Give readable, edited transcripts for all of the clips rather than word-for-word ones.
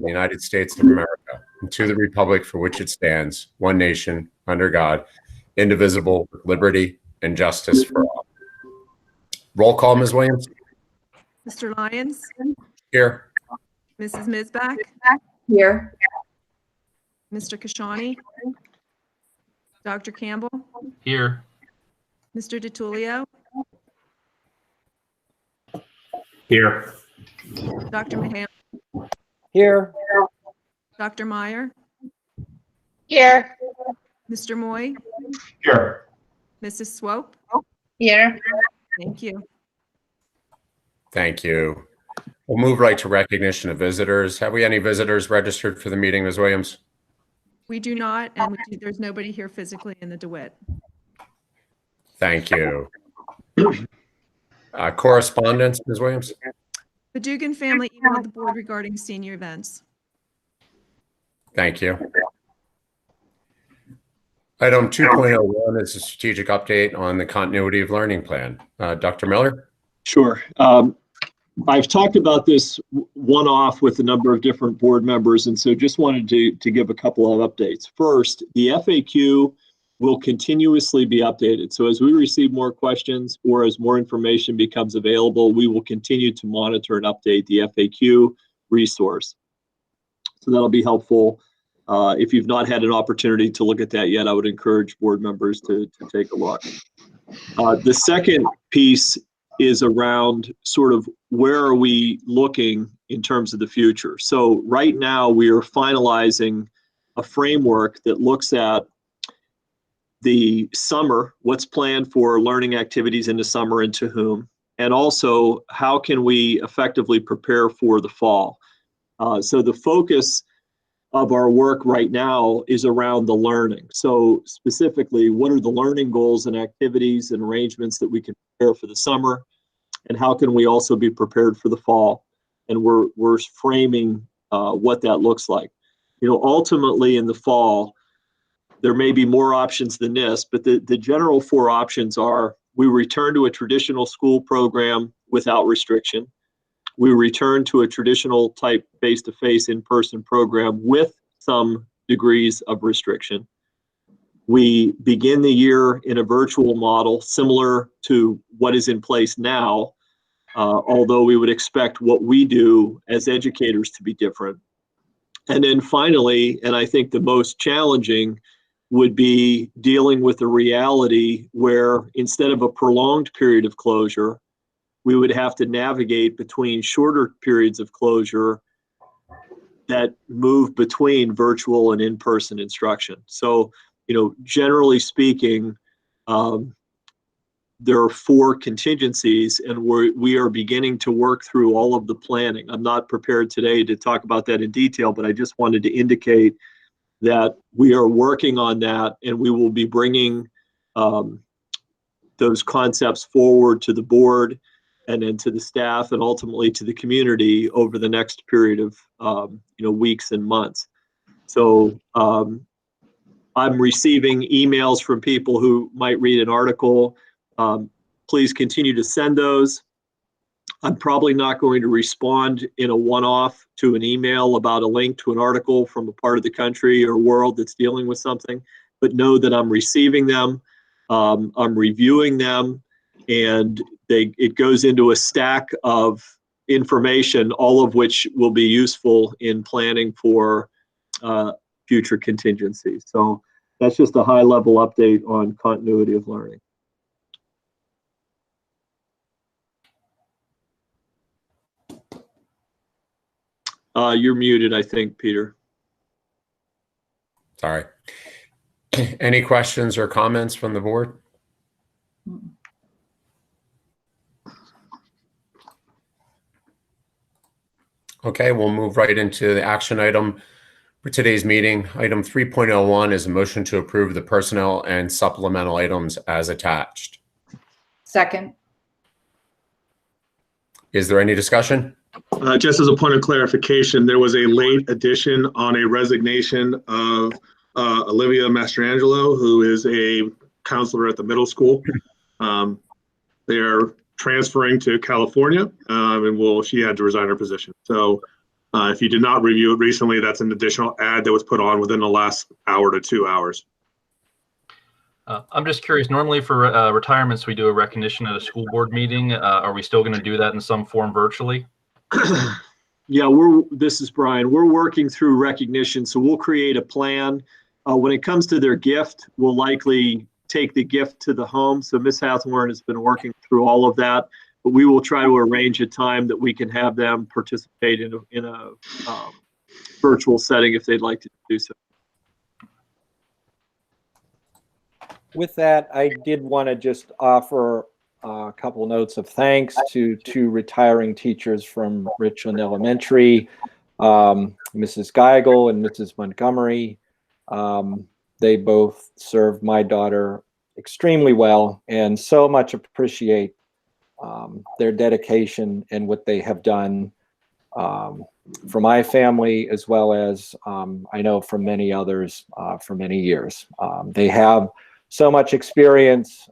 the United States of America, and to the republic for which it stands, one nation, under God, indivisible, with liberty and justice for all. Roll call, Ms. Williams. Mr. Lyons? Here. Mrs. Mizbach? Here. Mr. Kashani? Dr. Campbell? Here. Mr. DiTullio? Here. Dr. Mahan? Here. Dr. Meyer? Here. Mr. Moy? Here. Mrs. Swope? Here. Thank you. Thank you. We'll move right to recognition of visitors. Have we any visitors registered for the meeting, Ms. Williams? We do not, and there's nobody here physically in the DeWitt. Thank you. Correspondence, Ms. Williams? The Dugan family emailed the board regarding senior events. Thank you. Item 2.01 is a strategic update on the continuity of learning plan. Dr. Miller? Sure. I've talked about this one-off with a number of different board members, and so just wanted to give a couple of updates. First, the FAQ will continuously be updated. So as we receive more questions or as more information becomes available, we will continue to monitor and update the FAQ resource. So that'll be helpful. If you've not had an opportunity to look at that yet, I would encourage board members to take a look. The second piece is around sort of where are we looking in terms of the future. So right now we are finalizing a framework that looks at the summer, what's planned for learning activities in the summer and to whom, and also how can we effectively prepare for the fall. So the focus of our work right now is around the learning. So specifically, what are the learning goals and activities and arrangements that we can prepare for the summer, and how can we also be prepared for the fall? And we're framing what that looks like. You know, ultimately in the fall, there may be more options than this, but the general four options are: we return to a traditional school program without restriction. We return to a traditional type face-to-face in-person program with some degrees of restriction. We begin the year in a virtual model similar to what is in place now, although we would expect what we do as educators to be different. And then finally, and I think the most challenging, would be dealing with the reality where instead of a prolonged period of closure, we would have to navigate between shorter periods of closure that move between virtual and in-person instruction. So, you know, generally speaking, there are four contingencies, and we are beginning to work through all of the planning. I'm not prepared today to talk about that in detail, but I just wanted to indicate that we are working on that, and we will be bringing those concepts forward to the board and then to the staff and ultimately to the community over the next period of weeks and months. So I'm receiving emails from people who might read an article. Please continue to send those. I'm probably not going to respond in a one-off to an email about a link to an article from a part of the country or world that's dealing with something, but know that I'm receiving them, I'm reviewing them, and it goes into a stack of information, all of which will be useful in planning for future contingencies. So that's just a high-level update on continuity of learning. You're muted, I think, Peter. Sorry. Any questions or comments from the board? Okay, we'll move right into the action item for today's meeting. Item 3.01 is a motion to approve the personnel and supplemental items as attached. Second. Is there any discussion? Just as a point of clarification, there was a late addition on a resignation of Olivia Mastrangelo, who is a counselor at the middle school. They are transferring to California, and she had to resign her position. So If you did not review it recently, that's an additional ad that was put on within the last hour to 2 hours. I'm just curious, normally for retirements, we do a recognition at a school board meeting. Are we still going to do that in some form virtually? Yeah, this is Brian. We're working through recognition, so we'll create a plan. When it comes to their gift, we'll likely take the gift to the home. So Ms. Hathorn has been working through all of that, but we will try to arrange a time that we can have them participate in a virtual setting if they'd like to do so. With that, I did want to just offer a couple notes of thanks to two retiring teachers from Richland Elementary, Mrs. Geigel and Mrs. Montgomery. They both served my daughter extremely well and so much appreciate their dedication and what they have done for my family, as well as I know from many others for many years. They have so much experience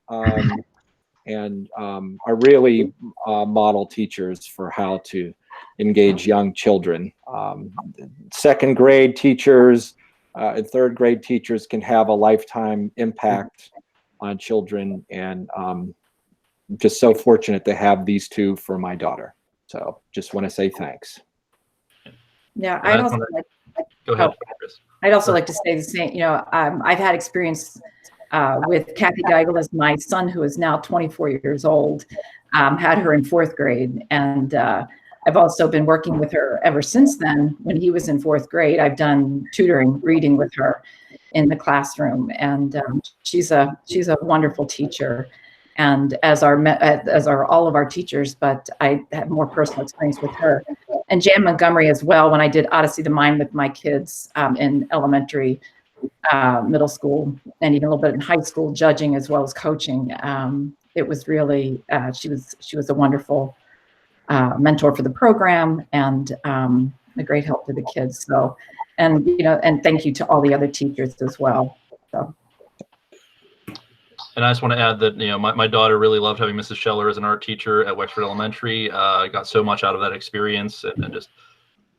and are really model teachers for how to engage young children. Second grade teachers and third grade teachers can have a lifetime impact on children, and just so fortunate to have these two for my daughter. So just want to say thanks. Yeah, And I'd I also wanna- like, Go ahead, Chris. I'd also like to say the same. You know, I've had experience with Kathy Geigel as my son, who is now 24 years old, had her in 4th grade. And I've also been working with her ever since then. When he was in 4th grade, I've done tutoring, reading with her in the classroom. And she's a wonderful teacher. And as are all of our teachers, but I have more personal experience with her. And Jan Montgomery as well, when I did Odyssey to Mind with my kids in elementary, middle school, and even a little bit in high school, judging as well as coaching. It was really, she was a wonderful mentor for the program and a great help to the kids. So, and and thank you to all the other teachers as well. So. And I just want to add that, my daughter really loved having Mrs. Scheller as an art teacher at Wexford Elementary. I got so much out of that experience, and just,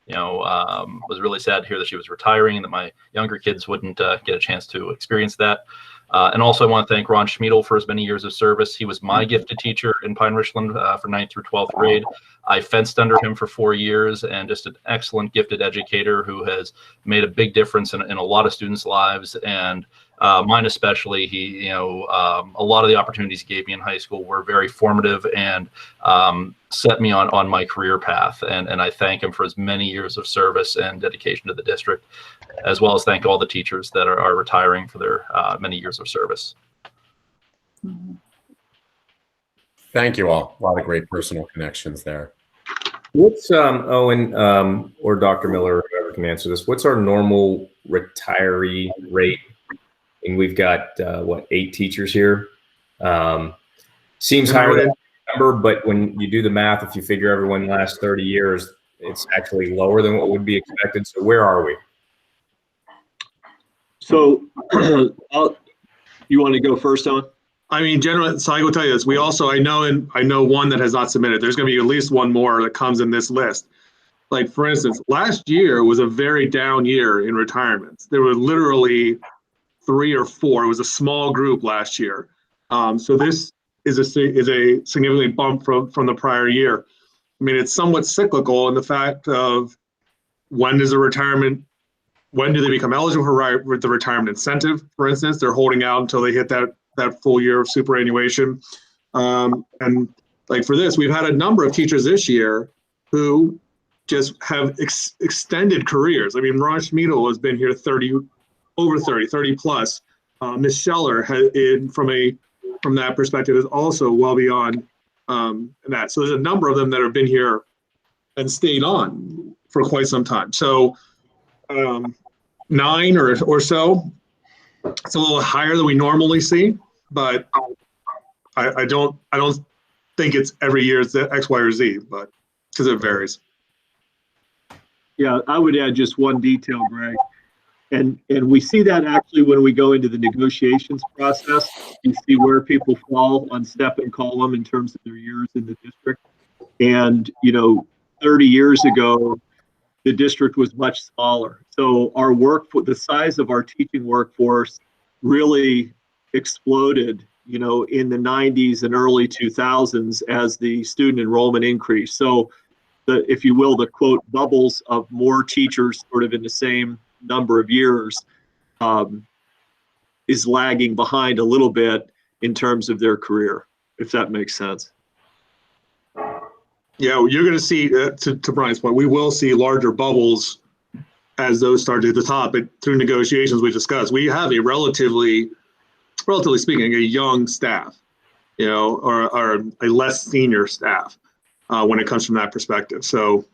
was really sad to hear that she was retiring and that my younger kids wouldn't get a chance to experience that. And also I want to thank Ron Schmiedel for his many years of service. He was my gifted teacher in Pine Richland for 9th through 12th grade. I fenced under him for 4 years, and just an excellent gifted educator who has made a big difference in a lot of students' lives, and mine especially. He, a lot of the opportunities he gave me in high school were very formative and set me on my career path. And I thank him for his many years of service and dedication to the district, as well as thank all the teachers that are retiring for their many years of service. Thank you all. A lot of great personal connections there. What's Owen or Dr. Miller, whoever can answer this, what's our normal retiree rate? And we've got 8 teachers here. Seems higher than that number, but when you do the math, if you figure everyone lasts 30 years, it's actually lower than what would be expected. So where are we? So you want to go first, Owen? I mean, generally, so I will tell you this. We also, I know one that has not submitted. There's going to be at least one more that comes in this list. Like, for instance, last year was a very down year in retirements. There were literally 3 or 4. It was a small group last year. So this is a significantly bump from the prior year. I mean, it's somewhat cyclical in the fact of when do they become eligible for the retirement incentive, for instance. They're holding out until they hit that full year of superannuation. And like for this, we've had a number of teachers this year who just have extended careers. I mean, Ron Schmiedel has been here 30 plus. Ms. Scheller from that perspective is also well beyond that. So there's a number of them that have been here and stayed on for quite some time. So 9 or so. It's a little higher than we normally see, but I don't think it's every year it's X, Y, or Z, but because it varies. Yeah, I would add just one detail, Greg. And we see that actually when we go into the negotiations process. You see where people fall on step and column in terms of their years in the district. And 30 years ago, the district was much smaller. So the size of our teaching workforce really exploded, in the 90s and early 2000s as the student enrollment increased. So if you will, the quote bubbles of more teachers sort of in the same number of years is lagging behind a little bit in terms of their career, if that makes sense. Yeah, you're going to see, to Brian's point, we will see larger bubbles as those start to the top. But through negotiations we discussed, we have a relatively speaking, a young staff, or a less senior staff when it comes from that perspective. So,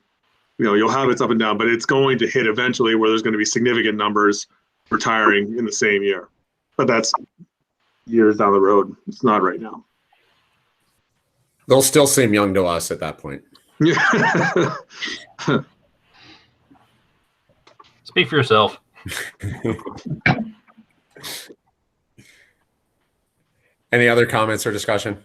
you'll have its up and down, but it's going to hit eventually where there's going to be significant numbers retiring in the same year. But that's years down the road. It's not right now. They'll still seem young to us at that point. Yeah. Speak for yourself. Any other comments or discussion?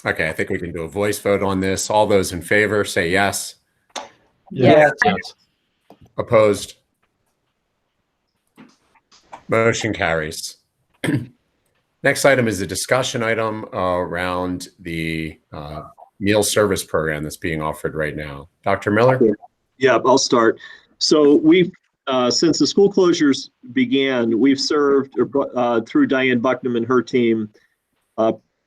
Okay, I think we can do a voice vote on this. All those in favor say yes. Yes. Yes. Opposed? Motion carries. Next item is a discussion item around the meal service program that's being offered right now. Dr. Miller? Yeah, I'll start. So we've, since the school closures began, we've served through Diane Bucknam and her team,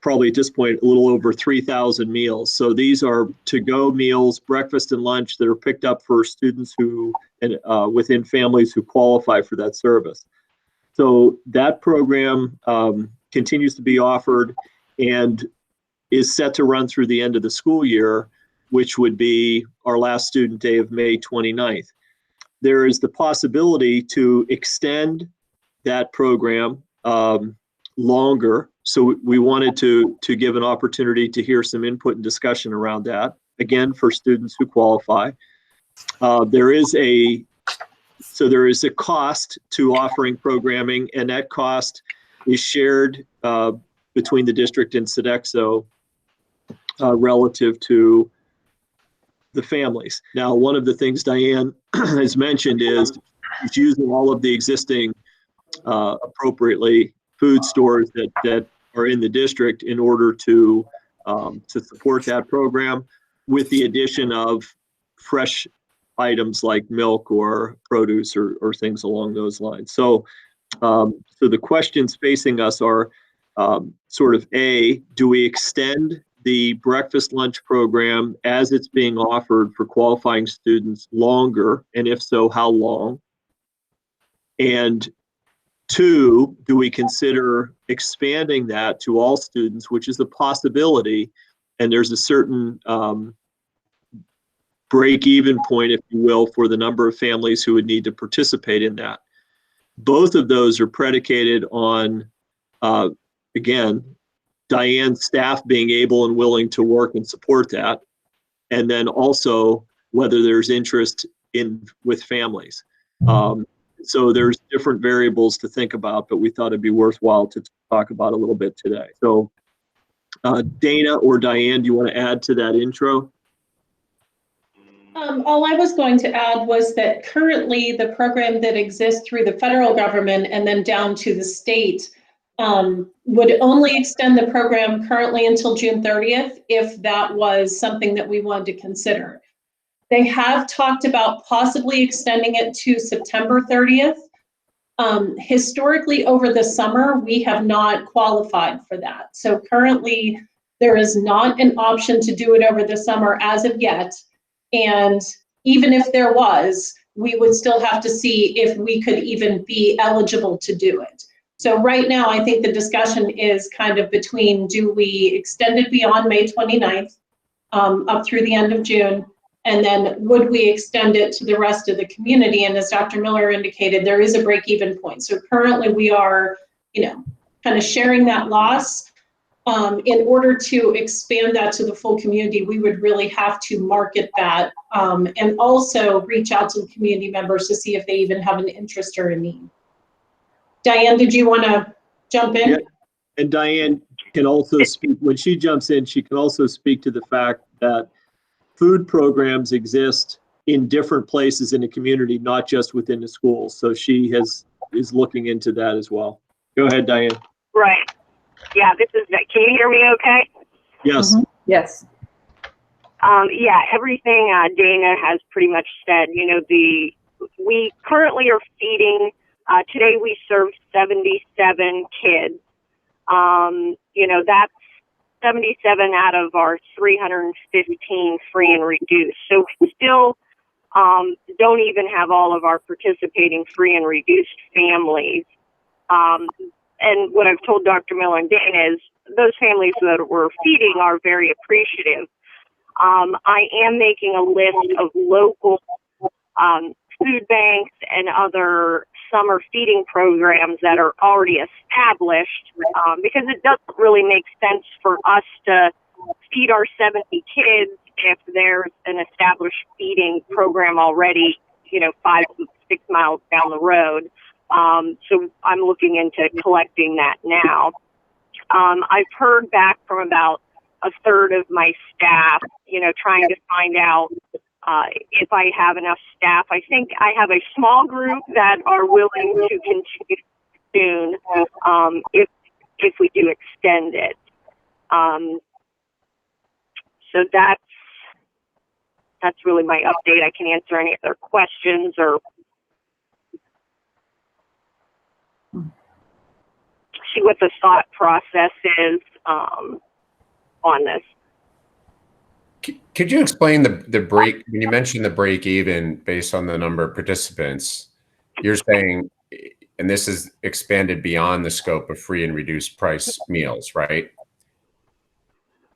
probably at this point, a little over 3,000 meals. So these are to-go meals, breakfast and lunch that are picked up for students who, and within families who qualify for that service. So that program continues to be offered and is set to run through the end of the school year, which would be our last student day of May 29th. There is the possibility to extend that program longer. So we wanted to give an opportunity to hear some input and discussion around that, again, for students who qualify. There is a cost to offering programming, and that cost is shared between the district and Sodexo relative to the families. Now, one of the things Diane has mentioned is she's using all of the existing appropriately food stores that are in the district in order to support that program, with the addition of fresh items like milk or produce or things along those lines. So the questions facing us are sort of A, do we extend the breakfast lunch program as it's being offered for qualifying students longer? And if so, how long? And two, do we consider expanding that to all students, which is a possibility, and there's a certain break-even point, if you will, for the number of families who would need to participate in that. Both of those are predicated on, again, Diane's staff being able and willing to work and support that, and then also whether there's interest with families. So there's different variables to think about, but we thought it'd be worthwhile to talk about a little bit today. So Dana or Diane, do you want to add to that intro? All I was going to add was that currently the program that exists through the federal government and then down to the state would only extend the program currently until June 30th if that was something that we wanted to consider. They have talked about possibly extending it to September 30th. Historically, over the summer, we have not qualified for that. So currently, there is not an option to do it over the summer as of yet. And even if there was, we would still have to see if we could even be eligible to do it. So right now, I think the discussion is kind of between, do we extend it beyond May 29th up through the end of June? And then would we extend it to the rest of the community? And as Dr. Miller indicated, there is a break-even point. So currently we are, kind of sharing that loss. In order to expand that to the full community, we would really have to market that and also reach out to the community members to see if they even have an interest or a need. Diane, did you want to jump in? Yeah. And Diane can also speak, when she jumps in, she can also speak to the fact that food programs exist in different places in the community, not just within the schools. So she is looking into that as well. Go ahead, Diane. Right. Yeah, this is Vic. Can you hear me okay? Yes. Yes. Yeah, everything Dana has pretty much said. You know, we currently are feeding, today we served 77 kids. You know, that's 77 out of our 315 free and reduced. So we still don't even have all of our participating free and reduced families. And what I've told Dr. Miller and Dana is those families that we're feeding are very appreciative. I am making a list of local food banks and other summer feeding programs that are already established, because it doesn't really make sense for us to feed our 70 kids if there's an established feeding program already, you know, 5 to 6 miles down the road. So I'm looking into collecting that now. I've heard back from about a third of my staff, you know, trying to find out if I have enough staff. I think I have a small group that are willing to continue soon if we do extend it. So that's really my update. I can answer any other questions or see what the thought process is on this. Could you explain the break, when you mentioned the break even based on the number of participants, you're saying, and this is expanded beyond the scope of free and reduced price meals, right?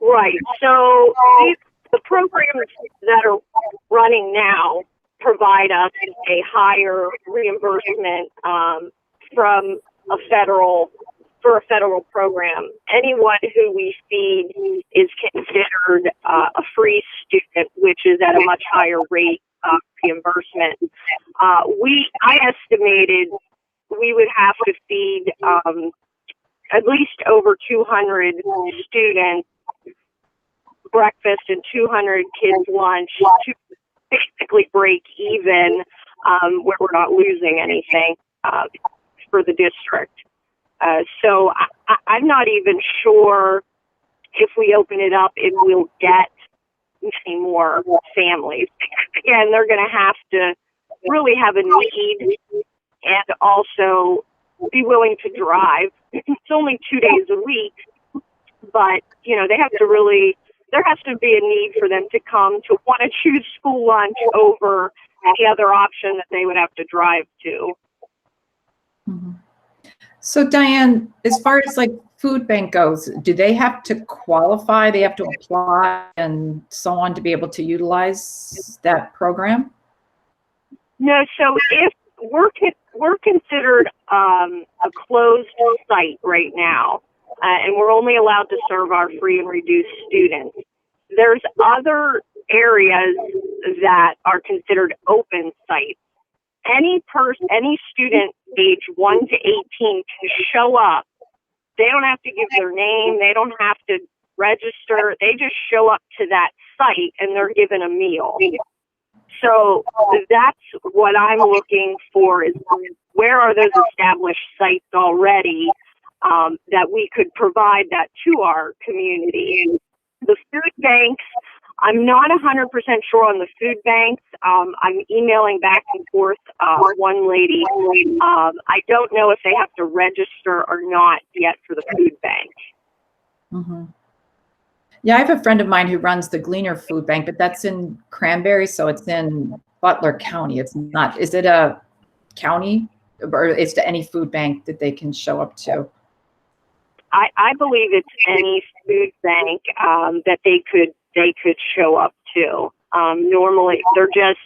Right. So the programs that are running now provide us a higher reimbursement from a federal program. Anyone who we feed is considered a free student, which is at a much higher rate of reimbursement. I estimated we would have to feed at least over 200 students breakfast and 200 kids lunch to basically break even, where we're not losing anything for the district. So I'm not even sure if we open it up, it will get many more families. Again, they're going to have to really have a need and also be willing to drive. It's only 2 days a week, but, you know, there has to be a need for them to come to want to choose school lunch over any other option that they would have to drive to. Mm-hmm. So Diane, as far as like food bank goes, do they have to qualify? They have to apply and so on to be able to utilize that program? No, so if we're considered a closed site right now, and we're only allowed to serve our free and reduced students. There's other areas that are considered open sites. Any student age 1 to 18 can show up. They don't have to give their name. They don't have to register. They just show up to that site and they're given a meal. So that's what I'm looking for, is where are those established sites already that we could provide that to our community. The food banks, I'm not 100% sure on the food banks. I'm emailing back and forth one lady. I don't know if they have to register or not yet for the food bank. Mm-hmm. Yeah, I have a friend of mine who runs the Gleaner Food Bank, but that's in Cranberry, so it's in Butler County. It's not, is it a county, or it's to any food bank that they can show up to? I believe it's any food bank that they could show up to. Normally, they're just,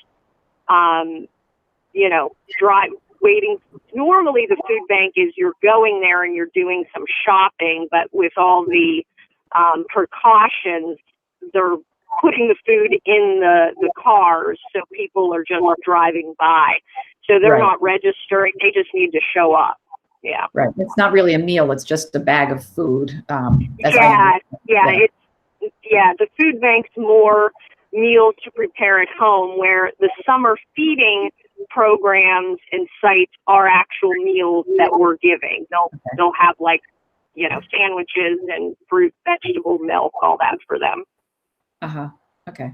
waiting. Normally, the food bank is you're going there and you're doing some shopping, but with all the precautions, they're putting the food in the cars, so people are just driving by. So they're not registering. They just need to show up. Yeah. Right. It's not really a meal. It's just a bag of food. The food bank's more meals to prepare at home, where the summer feeding programs and sites are actual meals that we're giving. They'll have like, you know, sandwiches and fruit, vegetable, milk, all that for them. Okay.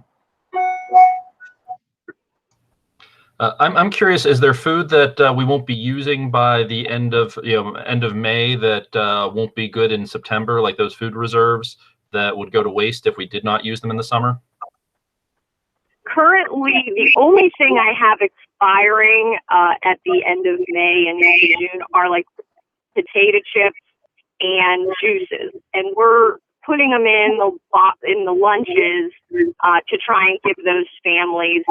I'm curious, is there food that we won't be using by the end of May that won't be good in September, like those food reserves that would go to waste if we did not use them in the summer? Currently, the only thing I have expiring at the end of May and into June are like potato chips and juices, and we're putting them in the lunches to try and give those families.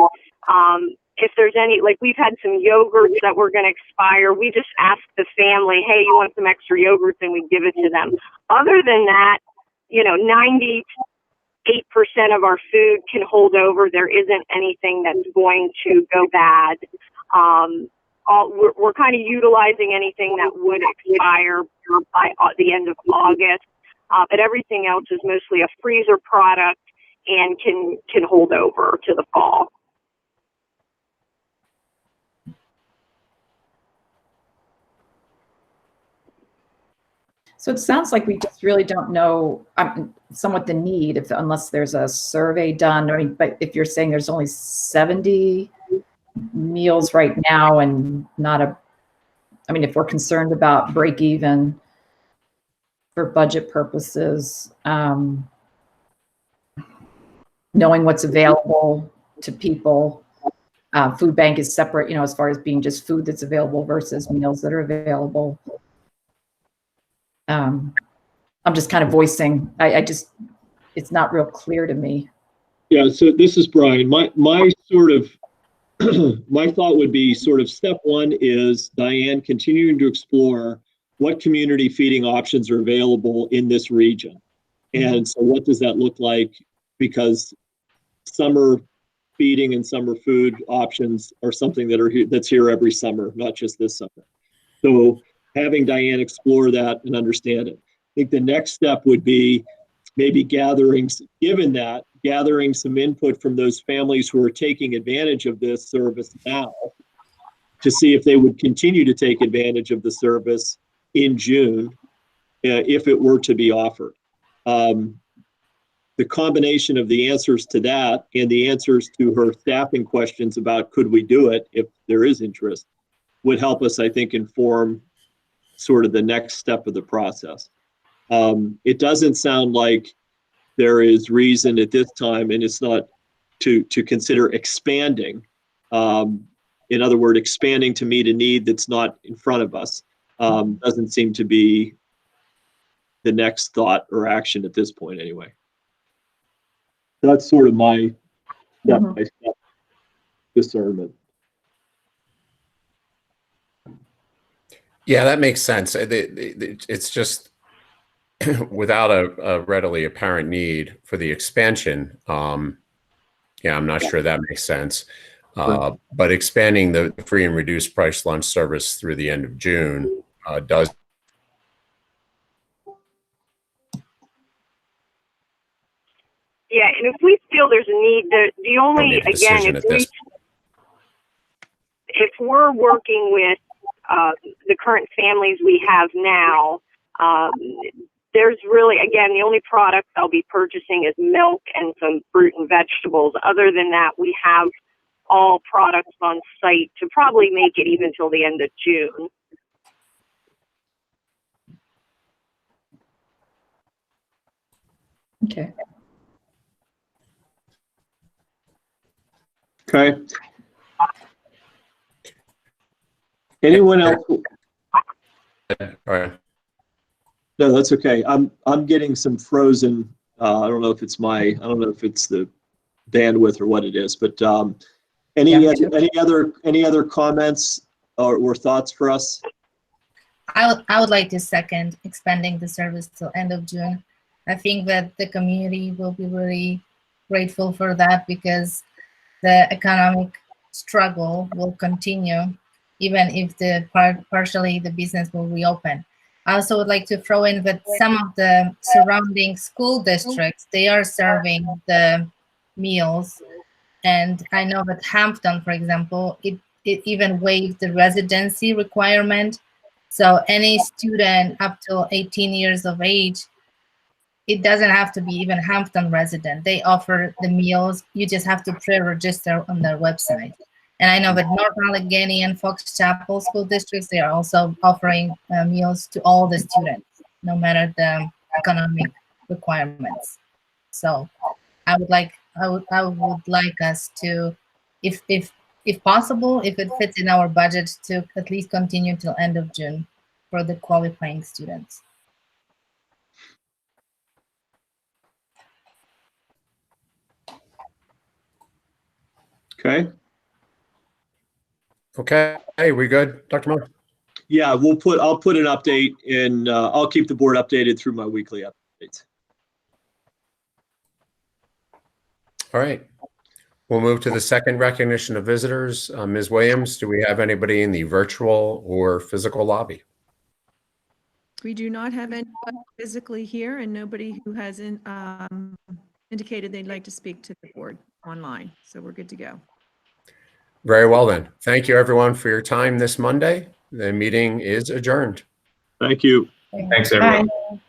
If there's any, like we've had some yogurts that were going to expire, we just ask the family, hey, you want some extra yogurts, and we give it to them. Other than that, you know, 98% of our food can hold over. There isn't anything that's going to go bad. We're kind of utilizing anything that would expire by the end of August, but everything else is mostly a freezer product and can hold over to the fall. So it sounds like we just really don't know somewhat the need, unless there's a survey done. I mean, but if you're saying there's only 70 meals right now and I mean, if we're concerned about break even for budget purposes, knowing what's available to people, food bank is separate, you know, as far as being just food that's available versus meals that are available. I'm just kind of voicing, it's not real clear to me. Yeah, so this is Brian. My sort of, my thought would be sort of step one is Diane continuing to explore what community feeding options are available in this region. And so what does that look like? Because summer feeding and summer food options are something that's here every summer, not just this summer. So having Diane explore that and understand it. I think the next step would be maybe gathering some input from those families who are taking advantage of this service now to see if they would continue to take advantage of the service in June if it were to be offered. The combination of the answers to that and the answers to her staffing questions about could we do it if there is interest would help us, I think, inform sort of the next step of the process. It doesn't sound like there is reason at this time, and it's not to consider expanding. In other words, expanding to meet a need that's not in front of us doesn't seem to be the next thought or action at this point anyway. That's sort of my step-by-step discernment. Yeah, that makes sense. It's just without a readily apparent need for the expansion. Yeah, I'm not sure that makes sense. But expanding the free and reduced price lunch service through the end of June does. Yeah, and if we feel there's a need, the only, again, if we're working with the current families we have now, there's really, again, the only product I'll be purchasing is milk and some fruit and vegetables. Other than that, we have all products on site to probably make it even till the end of June. Okay. Okay. Anyone else? All right. No, that's okay. I'm getting some frozen. I don't know if it's the bandwidth or what it is, but any other comments or thoughts for us? I would like to second expanding the service till end of June. I think that the community will be really grateful for that because the economic struggle will continue even if partially the business will reopen. I also would like to throw in that some of the surrounding school districts, they are serving the meals. And I know that Hampton, for example, it even waived the residency requirement. So any student up to 18 years of age, it doesn't have to be even Hampton resident. They offer the meals. You just have to pre-register on their website. And I know that North Allegheny and Fox Chapel school districts, they are also offering meals to all the students, no matter the economic requirements. So I would like us to, if possible, if it fits in our budget, to at least continue till end of June for the qualifying students. Okay. Okay, we good, Dr. Miller? Yeah, I'll put an update in, I'll keep the board updated through my weekly updates. All right. We'll move to the second recognition of visitors. Ms. Williams, do we have anybody in the virtual or physical lobby? We do not have anyone physically here and nobody who has indicated they'd like to speak to the board online. So we're good to go. Very well then. Thank you everyone for your time this Monday. The meeting is adjourned. Thank you. Thanks, everyone. Bye.